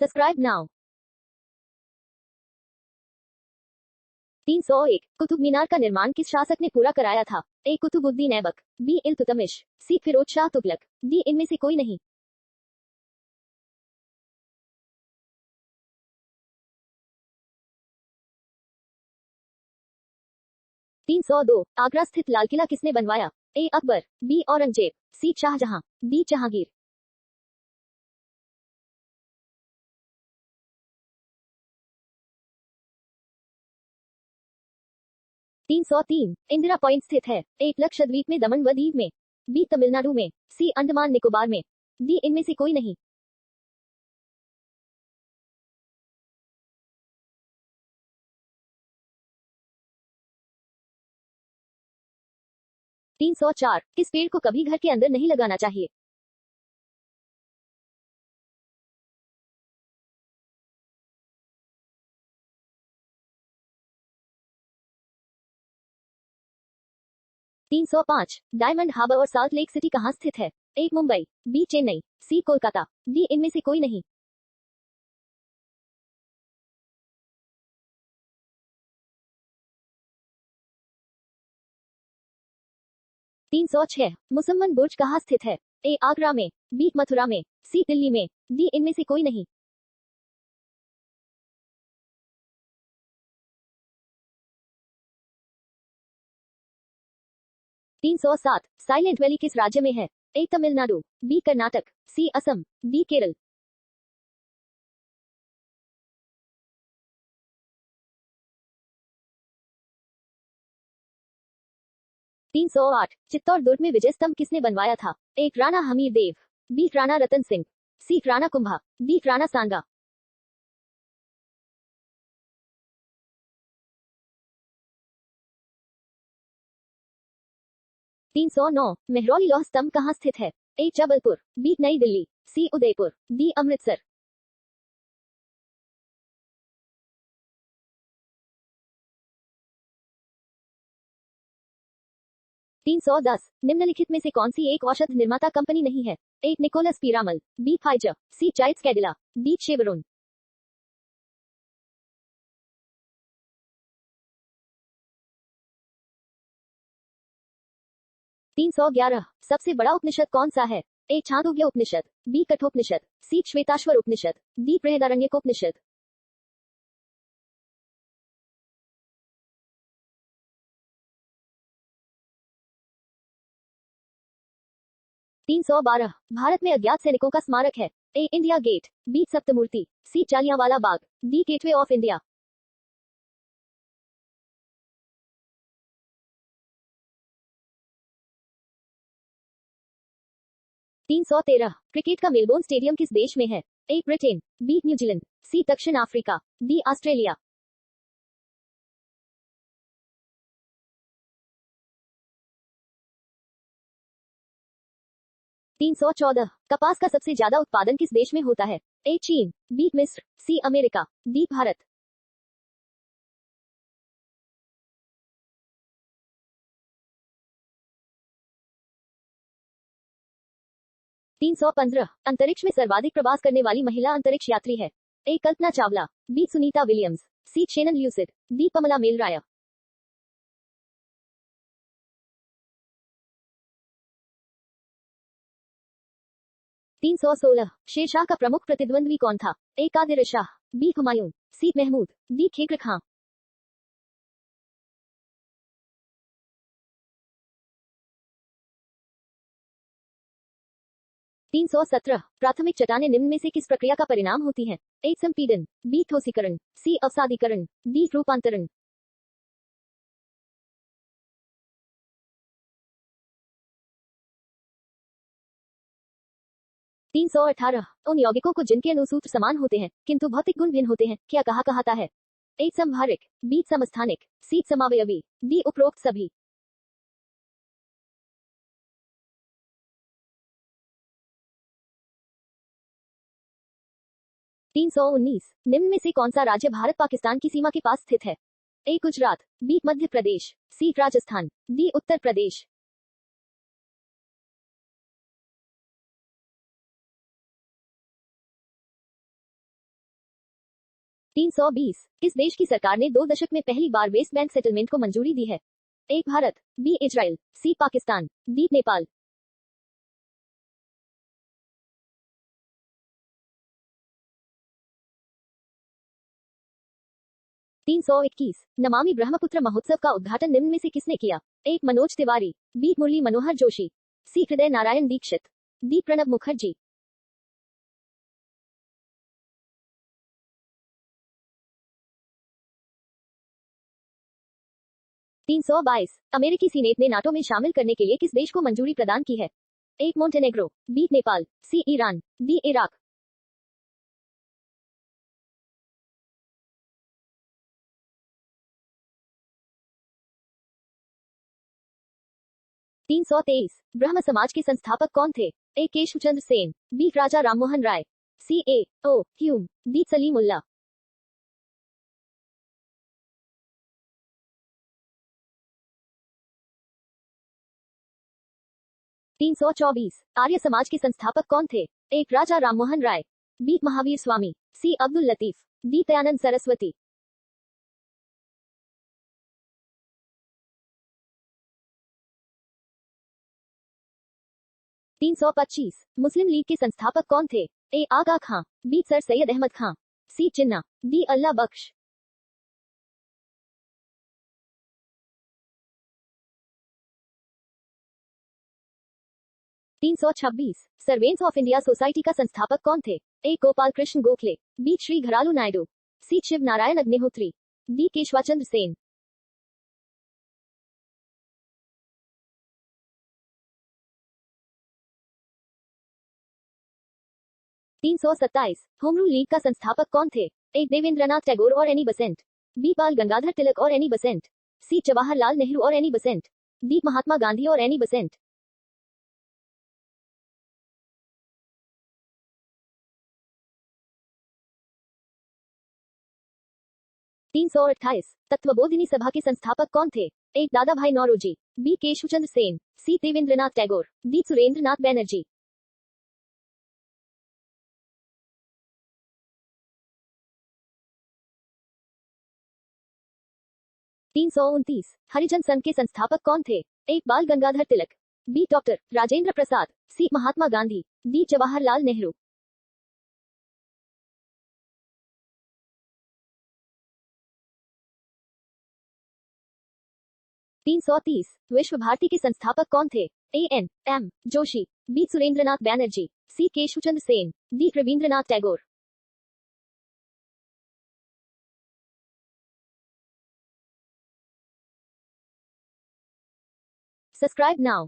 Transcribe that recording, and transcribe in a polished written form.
Subscribe now. 301 Qutub Minar का निर्माण किस शासक ने पूरा कराया था? ए कुतुबुद्दीन ऐबक, बी इल्तुतमिश, सी फिरोज शाह तुगलक, डी इनमें से कोई नहीं। 302 आगरा स्थित लाल किला किसने बनवाया? ए अकबर, बी औरंगजेब, सी शाहजहां, डी जहांगीर। 303 इंदिरा पॉइंट स्थित है? ए लक्षद्वीप में, दमन व दीव में, बी तमिलनाडु में, सी अंडमान निकोबार में, डी इनमें से कोई नहीं। 304 किस पेड़ को कभी घर के अंदर नहीं लगाना चाहिए? तीन सौ पाँच डायमंड हार्बर और साल्ट लेक सिटी कहाँ स्थित है? ए मुंबई, बी चेन्नई, सी कोलकाता, डी इनमें से कोई नहीं। 306 मुसम्मन बुर्ज कहाँ स्थित है? ए आगरा में, बी मथुरा में, सी दिल्ली में, डी इनमें से कोई नहीं। 307 साइलेंट वैली किस राज्य में है? ए तमिलनाडु, बी कर्नाटक, सी असम, डी केरल। 308 चित्तौड़ दुर्ग में विजय स्तंभ किसने बनवाया था? ए राणा हमीर देव, बी राणा रतन सिंह, सी राणा कुंभा, डी राणा सांगा। 309 मेहरौली लौह स्तंभ कहाँ स्थित है? ए जबलपुर, बी नई दिल्ली, सी उदयपुर, डी अमृतसर। 310 निम्नलिखित में से कौन सी एक औषध निर्माता कंपनी नहीं है? A Nicholas Piramal, B Pfizer, C Zydus Cadila, D Chevron. 311 सबसे बड़ा उपनिषद कौन सा है? A Chandogya Upanishad, B Kathopanishad, C Shvetashvatara Upanishad, D Brihadaranyakopanishad. 312 Bharat में अज्ञात सैनिकों का स्मारक है? A India Gate, B Saptamurti, C Jallianwala Bagh, D Gateway of India. 313 cricket का मेलबोर्न स्टेडियम किस देश में है? A Britain, B New Zealand, C दक्षिण अफ्रीका, डी ऑस्ट्रेलिया। 314 कपास का सबसे ज्यादा उत्पादन किस देश में होता है? ए चीन, बी मिस्र, सी अमेरिका, डी भारत। 315 अंतरिक्ष में सर्वाधिक प्रवास करने वाली महिला अंतरिक्ष यात्री है? ए कल्पना चावला, बी सुनीता विलियम्स, सी Shannon lucid, D Pamela मेलराया। 316 Sher Shah का प्रमुख प्रतिद्वंद्वी कौन था? ए कादिर शाह, बी हुमायूं, सी महमूद, डी खेकर खां। 317 प्राथमिक चट्टानें निम्न में से किस प्रक्रिया का परिणाम होती हैं? ए संपीडन, बी ठोसीकरण, सी अवसादीकरण, डी रूपांतरण। 318 उन यौगिकों को जिनके अणुसूत्र समान होते हैं किंतु भौतिक गुण भिन्न होते हैं क्या कहा कहता है? ए समभारिक, बी समस्थानिक, सी समावयवी, डी उपरोक्त सभी। 319 निम्न में से कौन सा राज्य भारत पाकिस्तान की सीमा के पास स्थित है? ए गुजरात, बी मध्य प्रदेश, सी राजस्थान, डी उत्तर प्रदेश। 320 किस देश की सरकार ने 2 दशक में पहली बार वेस्ट बैंक सेटलमेंट को मंजूरी दी है? ए भारत, बी इजराइल, सी पाकिस्तान, डी नेपाल। 321 नमामि ब्रह्मपुत्र महोत्सव का उद्घाटन निम्न में से किसने किया? ए मनोज तिवारी, बी मुरली मनोहर जोशी, सी हृदय नारायण दीक्षित, डी प्रणब मुखर्जी। 322 अमेरिकी सीनेट ने नाटो में शामिल करने के लिए किस देश को मंजूरी प्रदान की है? ए मोंटेनेग्रो, बी नेपाल, सी ईरान, डी इराक। 323 ब्रह्म समाज के संस्थापक कौन थे? ए केशवचंद्र सेन, बी राजा राममोहन राय, सी ए O Hume, D Salimullah. 324 Arya Samaj के संस्थापक कौन थे? ए राजा राममोहन राय, बी महावीर स्वामी, सी अब्दुल लतीफ, डी दयानंद सरस्वती। 325 मुस्लिम लीग के संस्थापक कौन थे? ए आगा खां, B sir Syed Ahmad Khan, C Jinnah, D Allah Bakhsh. 326 Servants of India Society का संस्थापक कौन थे? ए गोपाल कृष्ण गोखले, बी श्री घरालू Naidu, C Shiv Narayan Agnihotri, D Keshavchandra Sen. 327 Home Rule League का संस्थापक कौन थे? ए देवेंद्रनाथ टैगोर और एनी बसेंट, बी बाल गंगाधर तिलक और एनी बसेंट, सी जवाहरलाल नेहरू और any Besant, D Mahatma Gandhi और एनी बसेंट। 328 तत्वबोधिनी सभा के संस्थापक कौन थे? A Dadabhai Naoroji, B Keshub Chandra Sen, C Debendranath Tagore, D Surendranath Banerjee. 329 Harijan Sangh के संस्थापक कौन थे? A Bal Gangadhar Tilak, B doctor Rajendra Prasad, C Mahatma Gandhi, D Jawaharlal Nehru. 330 Visva Bharati के संस्थापक कौन थे? A N M Joshi, B Surendranath Banerjee, C Keshub Chandra Sen, D Rabindranath Tagore. Subscribe now.